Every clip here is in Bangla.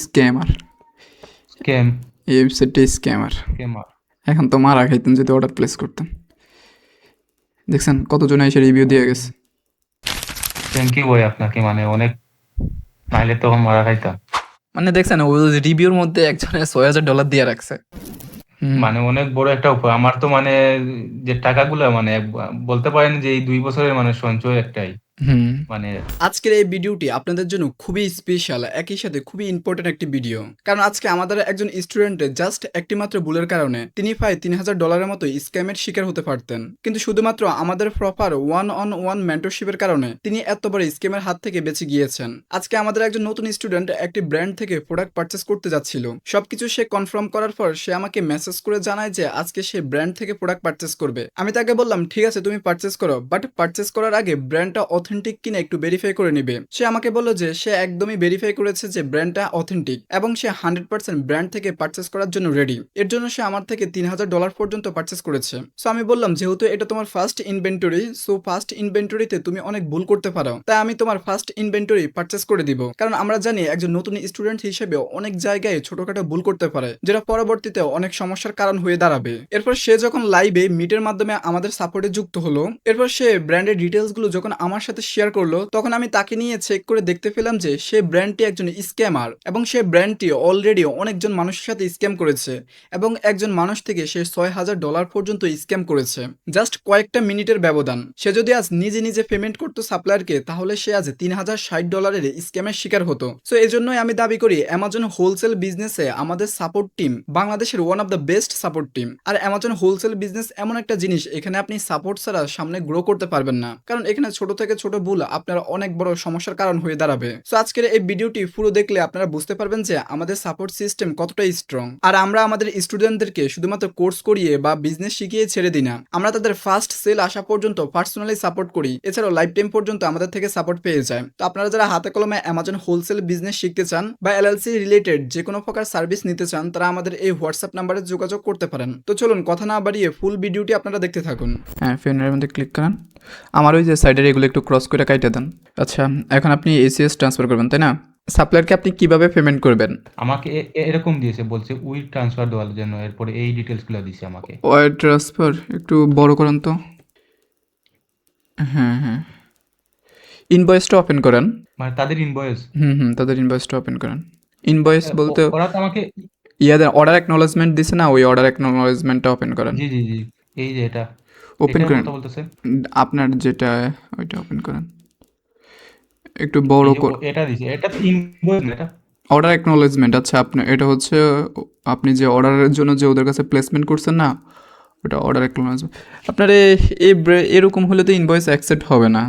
স্ক্যামার। স্ক্যাম এই ওয়েবসাইটটা স্ক্যামার। স্ক্যামার। এখন তো মারা খাইতেন যদি অর্ডার প্লেস করতেন। দেখছেন কতজন এসে রিভিউ দিয়ে গেছে। থ্যাংক ইউ ভাই আপনাকে, মানে অনেক, নাইলে তখন মারা খাইতাম। মানে দেখছেন ওই রিভিউর মধ্যে একজনের $6,000 দিয়ে রাখছে। হুম মানে অনেক বড় একটা উপহার আমার তো, মানে যে টাকাগুলো, মানে বলতে পারেন যে এই 2 বছরের মানে সঞ্চয় একটাই, হুম। মানে আজকের এই ভিডিওটি আপনাদের জন্য খুবই স্পেশাল, একই সাথে খুবই ইম্পর্টেন্ট একটি ভিডিও। কারণ আজকে আমাদের একজন স্টুডেন্টের জাস্ট একটি মাত্র ভুলের কারণে তিনি প্রায় $3,000 মতো স্ক্যামের শিকার হতে পারতেন, কিন্তু শুধুমাত্র আমাদের প্রপার ওয়ান অন ওয়ান মেন্টরশিপের কারণে তিনি এত বড় স্ক্যামের হাত থেকে বেঁচে গিয়েছেন। আজকে আমাদের একজন নতুন স্টুডেন্ট একটি ব্র্যান্ড থেকে প্রোডাক্ট পারচেস করতে যাচ্ছিল। সবকিছু সে কনফার্ম করার পর সে আমাকে মেসেজ করে জানায় যে আজকে সে ব্র্যান্ড থেকে প্রোডাক্ট পারচেস করবে। আমি তাকে বললাম ঠিক আছে তুমি পারচেস করো, বাট পারচেস করার আগে ব্র্যান্ডটা অথেন্টিক কিনা একটু ভেরিফাই করে নিবে। সে আমাকে বললো যে সে একদমই ভেরিফাই করেছে যে ব্র্যান্ডটা অথেন্টিক এবং সে 100% ব্র্যান্ড থেকে পারচেস করার জন্য রেডি। এর জন্য সে আমার থেকে $3,000 পর্যন্ত পারচেস করেছে। সো আমি বললাম যেহেতু এটা তোমার ফার্স্ট ইনভেন্টরি, সো ফার্স্ট ইনভেন্টরিতে তুমি অনেক ভুল করতে পারো, তাই আমি তোমার ফার্স্ট ইনভেন্টরি পারচেস করে দিব। কারণ আমরা জানি একজন নতুন স্টুডেন্ট হিসেবে অনেক জায়গায় ছোটখাটো ভুল করতে পারে, যেটা পরবর্তীতে অনেক সমস্যার কারণ হয়ে দাঁড়াবে। এরপর সে যখন লাইভে মিটের মাধ্যমে আমাদের সাপোর্টে যুক্ত হলো, এরপর সে ব্র্যান্ডের ডিটেলস গুলো যখন আমার সাথে শেয়ার করলো, তখন আমি তাকে নিয়ে চেক করে দেখতে পেলাম যে সে ব্র্যান্ডটি একজন স্ক্যামার এবং সে ব্র্যান্ডটি অলরেডি অনেকজন মানুষের সাথে স্ক্যাম করেছে এবং একজন মানুষ থেকে সে $6,000 পর্যন্ত স্ক্যাম করেছে জাস্ট কয়েকটা মিনিটের ব্যবধান। সে যদি আজ নিজে নিজে পেমেন্ট করতো সাপ্লায়ারকে, তাহলে সে আজ $3,060 স্ক্যামের শিকার হতো। সো এজন্যই আমি দাবি করি অ্যামাজন হোলসেল বিজনেসে আমাদের সাপোর্ট টিম বাংলাদেশের one of the best support team. আর অ্যামাজন হোলসেল বিজনেস এমন একটা জিনিস, এখানে আপনি সাপোর্ট ছাড়া সামনে গ্রো করতে পারবেন না, কারণ এখানে ছোট থেকে ছোট ভুল আপনার অনেক বড় সমস্যার কারণ হয়ে দাঁড়াবে। সো আজকের এই ভিডিওটি পুরো দেখলে আপনারা বুঝতে পারবেন যে আমাদের সাপোর্ট সিস্টেম কতটা স্ট্রং। আর আমরা আমাদের স্টুডেন্টদেরকে শুধুমাত্র কোর্স করিয়ে বা বিজনেস শিখিয়ে ছেড়ে দিই না, আমরা তাদের ফার্স্ট সেল আসা পর্যন্ত পার্সোনালি সাপোর্ট করি। এছাড়াও লাইফ টাইম পর্যন্ত আমাদের থেকে সাপোর্ট পেয়ে যায়। তো আপনারা যারা হাতে কলমে অ্যামাজন হোলসেল বিজনেস শিখতে চান বা এলএলসি রিলেটেড যে কোনো প্রকার সার্ভিস নিতে চান, তারা আমাদের এই হোয়াটসঅ্যাপ নাম্বারে যোগাযোগ করতে পারেন। তো চলুন কথা না বাড়িয়ে ফুল ভিডিওটি আপনারা দেখতে থাকুন। হ্যাঁ, ফ্রেন্ডের মধ্যে ক্লিক করেন। আমার ওই যে সাইডের এগুলো একটু ক্রস করে কাইটে দেন। আচ্ছা, এখন আপনি এসিএস ট্রান্সফার করবেন তাই না? সাপ্লায়ারকে আপনি কিভাবে পেমেন্ট করবেন? আমাকে এরকম দিয়েছে, বলছে উইল ট্রান্সফার দেওয়ার জন্য, এরপরে এই ডিটেলস গুলো দিছে আমাকে। ওয়ার ট্রান্সফার একটু বড় করেন তো। হ্যাঁ হ্যাঁ, ইনভয়েসটা ওপেন করেন। মানে তাদের ইনভয়েস। তাদের ইনভয়েসটা ওপেন করেন। ইনভয়েস বলতে ওরা তো আমাকে, ইয়াদের অর্ডার অ্যাকনোলেজমেন্ট দিছে না, ওই অর্ডার অ্যাকনোলেজমেন্টটা ওপেন করেন। জি জি জি, এই যে এটা, ওপেন এটার করেন। কথা বলতেছে। আপনার যেটা ওইটা ওপেন করেন একটু বড় এই যে কর। এটা দিছে, এটা তো ইনভয়েস না এটা। অর্ডার অ্যাকনোলেজমেন্ট, আচ্ছা আপনার এটা হচ্ছে আপনি যে অর্ডারের জন্য যে ওদের কাছে প্লেসমেন্ট করছেন না, ওটা অর্ডার অ্যাকনোলেজমেন্ট। আপনার এরকম হলে তো ইনভয়েস অ্যাকসেপ্ট হবে না।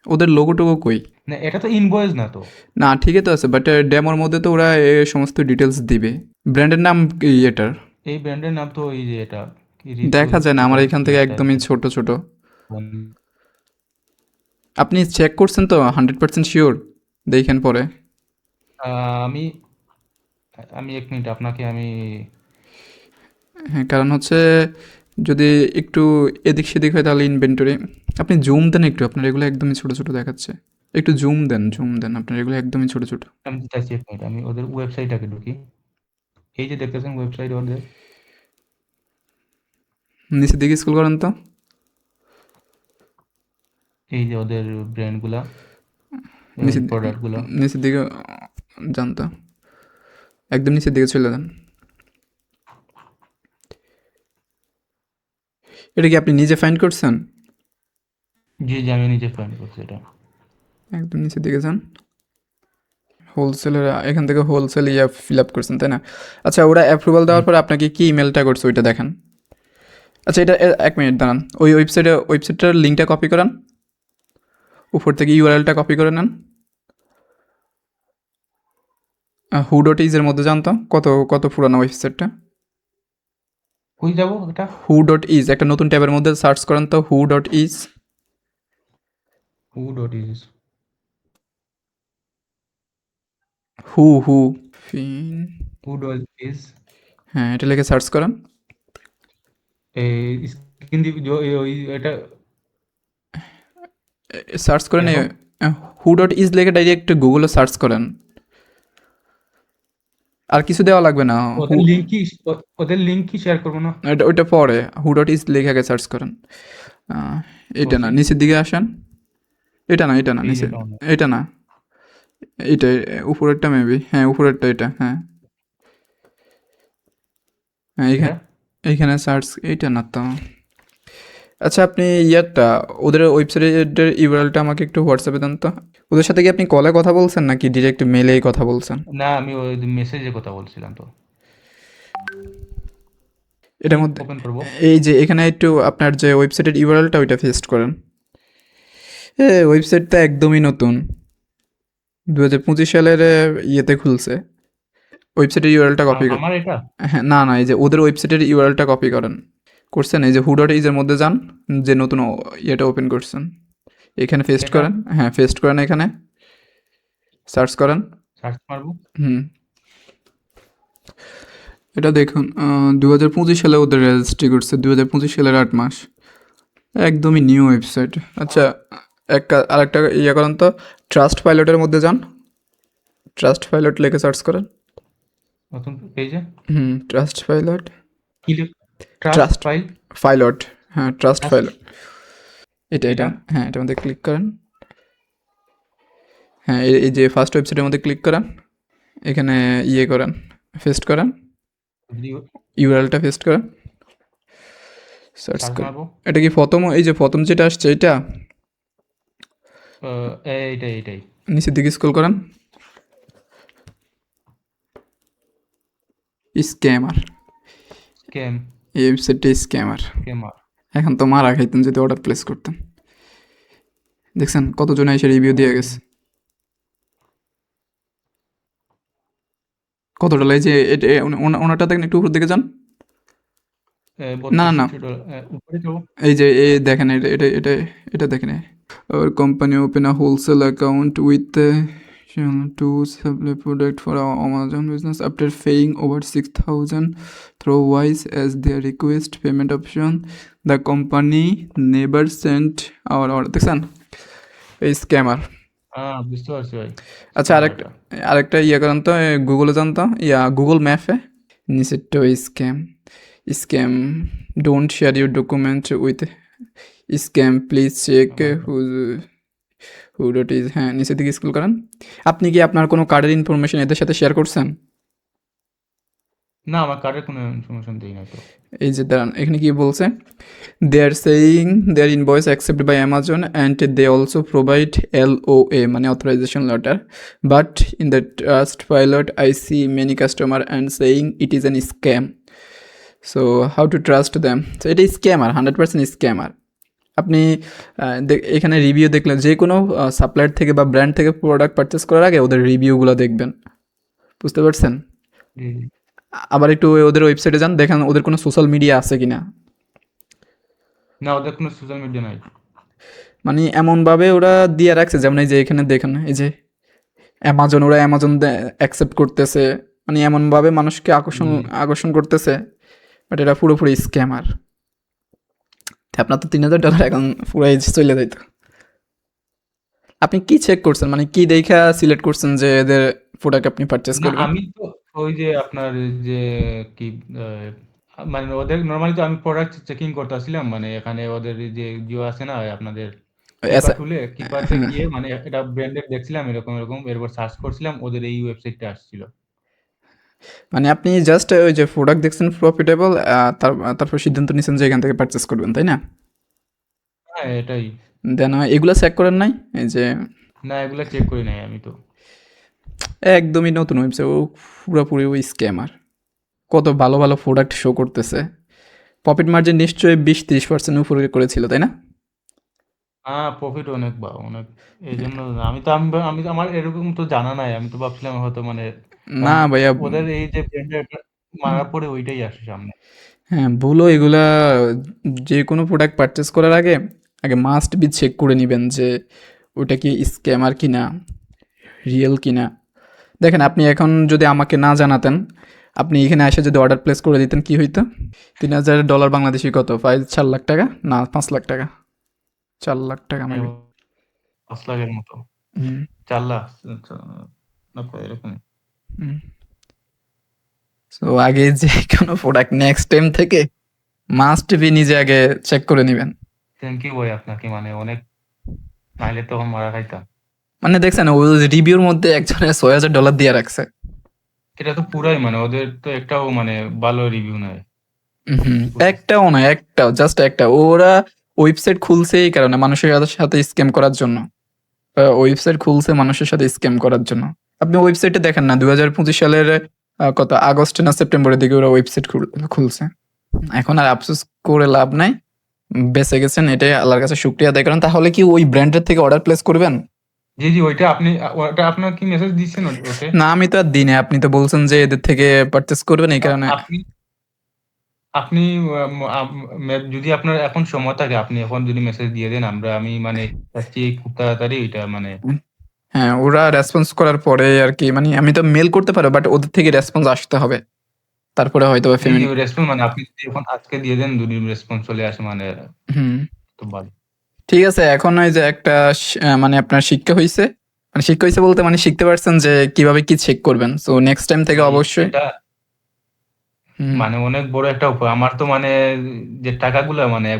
ওদের লোগোটোগো কই? না, এটা তো ইনভয়েস না তো। না ঠিকই তো আছে, বাট ডেমোর মধ্যে তো ওরা এ সমস্ত ডিটেলস দিবে। ব্র্যান্ডের নাম কি এটার? এই ব্র্যান্ডের নাম তো এই যে এটা, কি ঋতু, দেখা যায় না আমার এটা এখান কি থেকে, একটা একদমই ছোট ছোট। আপনি চেক করছেন তো 100% শিওর? দেখেন পরে। আমি আমি 1 মিনিট আপনাকে আমি, হ্যাঁ, কারণ হচ্ছে যদি একটু এদিক সেদিক হয় তাহলে ইনভেন্টরি। আপনি জুম দেন একটু, আপনার এগুলো একদমই ছোট ছোট দেখাচ্ছে। একটু জুম দেন, আপনার এগুলো একদমই ছোট ছোট। আমি দিতেছি 1 মিনিট, আমি ওদের ওয়েবসাইটটাকে ঢুকি। এই যে দেখতেছেন ওয়েবসাইট ওদের, নিচের দিকে স্ক্রল করেন তো। এই যে ওদের ব্র্যান্ডগুলা, নিচের প্রোডাক্টগুলো। নিচের দিকে জানতো, একদম নিচের দিকে চলে যান। এটা কি আপনি নিজে ফাইন্ড করছেন? জি জি, আমি নিজে ফাইন্ড করছি এটা। একদম নিচের দিকে যান। হোলসেলের এখান থেকে হোলসেল ফিল আপ করছেন তাই না? আচ্ছা, ওরা অ্যাপ্রুভাল জি। দেওয়ার পর আপনাকে কি ইমেলটা করছে ওইটা দেখান। আচ্ছা, এটা 1 মিনিট দাঁড়ান, ওই ওয়েবসাইটটার লিঙ্কটা কপি করান, উপর থেকে ইউআরএলটা কপি করে নেন। হু.ইজ এর মধ্যে জানতো কত কত পুরানো ওয়েবসাইটটা। কই যাব এটা? হু.ইজ একটা নতুন ট্যাবের মধ্যে সার্চ করেন তো, হু.ইজ। who.is। হু ফিন। who.is। হ্যাঁ, এটা লিখে সার্চ করেন। এই স্ক্রিন দি ওই এটা সার্চ করেন এরকম। হু.ইজ লিখে ডাইরেক্ট গুগলে সার্চ করেন। আর কিছু দেওয়া লাগবে না। হু ওদের লিঙ্ক কি শেয়ার করবো না? এটা ওইটা পরে হু ডট ইজ লেখা আগে সার্চ করেন। আহ, এটা না, করছি। নিচের দিকে আসেন। এটা না, এটা না, এই যে নিচে। ডাউন। এটা না, এটা উপরেরটা মেবি, হ্যাঁ উপরেরটা এটা, হ্যাঁ হ্যাঁ এটা এইখানে, এইখানে সার্চ, এইটা না তো। আচ্ছা আপনি ইয়ারটা, ওদের ওয়েবসাইটের ইউআরএলটা আমাকে একটু হোয়াটসঅ্যাপে দেন তো। ওদের সাথে কি আপনি কলে কথা বলছেন নাকি ডিরেক্ট মেলেই কথা বলছেন? না, আমি ওই মেসেজের কথা বলছিলাম তো। কি এটার মধ্যে ওপেন করব? এই যে এখানে একটু আপনার যে ওয়েবসাইটের ইউআরএলটা ওইটা পেস্ট করেন। ওয়েবসাইটটা একদমই নতুন, 2025 সালের ইয়েতে খুলছে। ওয়েবসাইটের ইউআরএলটা কপি করেন। আমার এটা হ্যাঁ না না, এই যে ওদের ওয়েবসাইটের ইউআরএলটা কপি করেন। করছেন? এই যে হু ডট ইজের মধ্যে যান, যে নতুন ইয়েটা ওপেন করছেন, এখানে পেস্ট এটা করেন। হ্যাঁ পেস্ট করেন, এখানে সার্চ করেন। সার্চ মারবো। হুম, এটা দেখুন 2025 সালে ওদের রেজিস্ট্রি করছে, 2025 সালের 8 মাস। একদমই নিউ ওয়েবসাইট। আচ্ছা আরেকটা ইয়ে করেন তো, ট্রাস্ট পাইলটের মধ্যে যান, ট্রাস্ট পাইলট লিখে সার্চ করেন। নতুন পেজে হুম, ট্রাস্ট পাইলট, কি ট্রাস্ট ট্রাস্ট ফাইল পাইলট, হ্যাঁ ট্রাস্ট ট্রাস্ট পাইলট, এটা এটা এটা হ্যাঁ এটার মধ্যে ক্লিক করেন। হ্যাঁ এই যে ফার্স্ট ওয়েবসাইটের মধ্যে ক্লিক করেন, এখানে ইয়ে করেন, পেস্ট করেন, ইউআরএলটা পেস্ট করেন, সার্চ সার্চ করেন। মারবো। এটা কি প্রথম, এই যে প্রথম যেটা আসছে এটা, এইটাই নিচের দিকে স্ক্রল করেন, স্ক্যামার, স্ক্যাম এই ওয়েবসাইটটা স্ক্যামার। স্ক্যামার। এখন তো মারা খাইতেন যদি অর্ডার প্লেস করতেন। দেখছেন কতজন এসে রিভিউ দিয়ে গেছে, কত ডলার। এই যে ওনারটা দেখেন, একটু উপর দিকে যান। না না, 32 ডলার উপরে যাবো। এই যে দেখেন, এটা এটা এটা এটা দেখেন। Our company open a wholesale account with to supply product for our Amazon business after paying over 6,000 through Wise as their request payment option. The company never sent our order. দেখছেন এই স্ক্যামার। বুঝতে পারছি ভাই। আচ্ছা স্ক্যামার আরেকটা, এটা। আরেকটা ইয়ে করেন তো, গুগলে যান তো, গুগল ম্যাপে নিচেরটা scam, scam don't share your document with scam please check who dot is, হ্যাঁ নিচের দিকে স্ক্রল করেন। আপনি কি আপনার কোনো কার্ডের ইনফরমেশন এদের সাথে শেয়ার করছেন? না, আমার কার্ডের কোনো ইনফরমেশন দেই নাই তো। এই যে দাঁড়ান, এখানে কি বলছে, they are saying their invoice accept by Amazon and they also provide LOA মানে authorization letter, but in the Trustpilot I see many customer and saying it is an scam, so how to trust them. So এটা স্ক্যামার, 100% স্ক্যামার। আপনি এখানে রিভিউ দেখলেন, যে কোনো সাপ্লায়ার থেকে বা ব্র্যান্ড থেকে প্রোডাক্ট পারচেস করার আগে ওদের রিভিউগুলো দেখবেন, বুঝতে পারছেন? জি, জি। আবার একটু ওদের ওয়েবসাইটে যান, দেখেন ওদের কোনো সোশ্যাল মিডিয়া আছে কিনা। না, ওদের কোনো সোশ্যাল মিডিয়া নাই। মানে এমনভাবে ওরা দিয়ে রাখছে, যেমন এই যে এখানে দেখেন, এই যে অ্যামাজন, ওরা অ্যামাজন অ্যাকসেপ্ট করতেছে, মানে এমনভাবে মানুষকে আকর্ষণ জি। আকর্ষণ করতেছে, বাট এটা পুরোপুরি স্ক্যামার। আপনার তো $3,000 এখন পুরাই চলে যাইতো। আপনি কি চেক করছেন, মানে কি দেখা সিলেক্ট করছেন যে এদের প্রোডাক্ট আপনি পারচেস না, করবেন? আমি তো ওই যে আপনার যে কি মানে ওদের নরমালি তো আমি প্রোডাক্ট চেকিং করতেছিলাম, মানে এখানে ওদের এই যে জিও আছে না আপনাদের কিপার টুলে, কিপারতে হ্যাঁ, গিয়ে মানে এটা ব্র্যান্ডেড দেখছিলাম এরকম এরকম, এরপর সার্চ করছিলাম ওদের এই ওয়েবসাইটটা আসছিল। মানে আপনি জাস্ট ওই যে প্রোডাক্ট দেখছেন প্রফিটেবল, তারপর সিদ্ধান্ত নিয়েছেন যে এখান থেকে পারচেস করবেন, তাই না? হ্যাঁ, এটাই। দেন এগুলো চেক করেন নাই, এই যে না, এগুলা চেক করি নাই আমি তো। একদমই নতুন ওয়েবসাইট, ও পুরোপুরি ওই স্ক্যামার। কত ভালো ভালো প্রোডাক্ট শো করতেছে, প্রফিট মার্জিন নিশ্চয়ই 20-30% উপরে করেছিল, তাই না? প্রফিট অনেক বা অনেক। এই জন্য আমি তো আমি তো আমার এরকম তো জানা নাই, আমি তো ভাবছিলাম হয়তো মানে না কারণ ভাইয়া, ওদের এই যে ব্র্যান্ডের মারার পরে ওইটাই আসে সামনে। হ্যাঁ ভুলও এগুলা, যে কোনো প্রোডাক্ট পারচেস করার আগে আগে মাস্ট বি চেক করে নেবেন যে ওটা কি স্ক্যামার কিনা, রিয়েল কিনা। দেখেন আপনি এখন যদি আমাকে না জানাতেন, আপনি এখানে এসে যদি অর্ডার প্লেস করে দিতেন, কি হইতো? $3,000 বাংলাদেশি কত, 4 লাখ টাকা, না 5 লাখ টাকা, 4 লাখ টাকা হ্যাঁ, মেবি। 5 লাখের মতো। হুম 4 লাখ, আচ্ছা, না প্রায় এরকম। হুম সো আগে যে কোনো প্রোডাক্ট নেক্সট টাইম থেকে মাস্ট বি নিজে আগে চেক করে নিবেন। থ্যাংক ইউ ভাই আপনাকে, মানে অনেক, নাইলে তখন মারা খাইতাম। মানে দেখছেন ওই রিভিউর মধ্যে একজনের $6,000 দিয়ে রাখছে। এটা তো পুরাই মানে ওদের তো একটাও মানে ভালো রিভিউ নাই। হুম, কি বলতেছে? একটাও না, একটাও, জাস্ট একটা। ওরা ওয়েবসাইট খুলছে এই কারণে মানুষের সাথে স্ক্যাম করার জন্য। ওয়েবসাইট খুলছে মানুষের সাথে স্ক্যাম করার জন্য। আপনি ওয়েবসাইটে দেখেন না 2025 সালের কত আগস্ট না সেপ্টেম্বরের দিকে ওরা ওয়েবসাইট খুলছে। এখন আর আফসোস করে লাভ নাই, বেঁচে গেছেন, এটাই আল্লাহর কাছে শুকরিয়া আদায় করেন। তাহলে কি ওই ব্র্যান্ডের থেকে অর্ডার প্লেস করবেন? জি, জি, ওইটা আপনি ওটা আপনার কি মেসেজ দিচ্ছেন ওতে? না আমি তো আর দিই নাই, আপনি তো বলছেন যে এদের থেকে পারচেস করবেন এই কারণে। আপনি আপনি যদি আপনার এখন সময় থাকে আপনি এখন যদি মেসেজ দিয়ে দেন আমি মানে চাচ্ছি খুব তাড়াতাড়ি এটা মানে হ্যাঁ, ওরা রেসপন্স করার পরে আর কি, মানে আমি তো মেল করতে পারবো বাট ওদের থেকে রেসপন্স আসতে হবে, তারপরে হয়তো জি, জি, পেমেন্ট। রেসপন্স মানে আপনি যদি এখন আজকে দিয়ে দেন যদি রেসপন্স চলে আসে মানে হুম, তো ভালো। ঠিক আছে। এখন ওই যে একটা মানে আপনার শিক্ষা হইছে, মানে শিক্ষা হইছে বলতে মানে শিখতে পারছেন যে কিভাবে কি চেক করবেন। সো নেক্সট টাইম থেকে জি, অবশ্যই। এটা হুম, মানে অনেক বড় একটা উপায়। আমার তো মানে যে টাকাগুলা মানে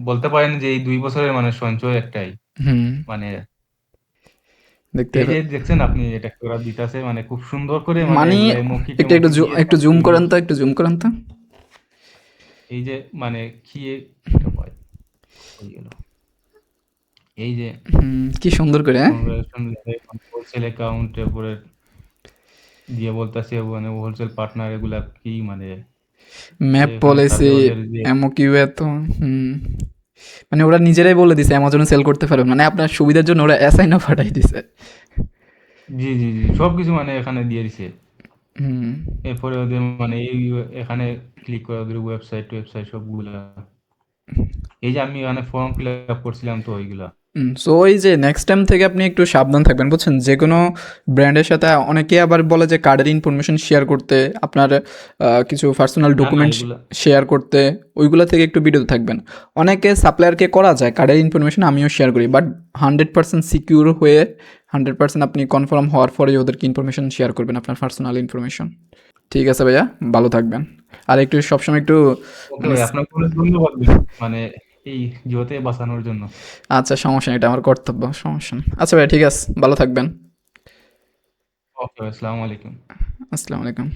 বলতে পারেন যে এই ২ বছরের মানে সঞ্চয় একটাই। হুম, মানে দেখতে এই যে দেখছেন আপনি এটা ওরা দিতেছে মানে খুব সুন্দর করে মানে মানে এগুলা একটু একটু এমোকি দিয়ে একটু জুম তৈরি করেন তো, করছে। একটু জুম করেন তো। এই যে মানে খিয়ে এটা পায় হয়ে গেল। এই যে কি সুন্দর করে, হ্যাঁ। কনগ্রাচুলেশন হোলসেল অ্যাকাউন্ট এরপরে দিয়ে বলতেছে মানে হোলসেল পার্টনার এগুলা কি মানে ম্যাপ এখানে পলিসি, তারপরে ওদের যে এমওকিউ এত। হুম, মানে ওরা নিজেরাই বলে দিছে অ্যামাজনে সেল করতে পারবেন, মানে আপনার সুবিধার জন্য ওরা অ্যাসাইনও পাঠাই দিছে। জি, জি, জি, সবকিছু মানে এখানে দিয়ে দিছে। হুম, এরপরে ওদের মানে এই এখানে ক্লিক করে ওদের ওয়েবসাইট সবগুলা। এই যে আমি এখানে ফর্ম ফিল আপ করছিলাম তো ওইগুলা। সো ওই যে নেক্সট টাইম থেকে আপনি একটু সাবধান থাকবেন, বুঝছেন? যে কোনো ব্র্যান্ডের সাথে অনেকে আবার বলে যে কার্ডের ইনফরমেশন শেয়ার করতে, আপনার কিছু পার্সোনাল না, না, ডকুমেন্টস এগুলা শেয়ার করতে, ওইগুলো থেকে একটু বিরত থাকবেন। অনেকে সাপ্লায়ারকে করা যায় কার্ডের ইনফরমেশন আমিও শেয়ার করি, বাট 100% সিকিউর হয়ে 100% আপনি কনফার্ম হওয়ার পরেই ওদেরকে ইনফরমেশন শেয়ার করবেন, আপনার পার্সোনাল ইনফরমেশন। ঠিক আছে ভাইয়া, ভালো থাকবেন। আর একটু সবসময় একটু ওকে মানে ভাই, আপনাকে অনেক ধন্যবাদ ভাই। মানে এই জীবতে বাঁচানোর জন্য। আচ্ছা সমস্যা নেই, এটা আমার কর্তব্য, সমস্যা নেই। আচ্ছা ভাই ঠিক আছে, ভালো থাকবেন। ওকে ভাই, আসসালামু আলাইকুম। আসসালামু আলাইকুম।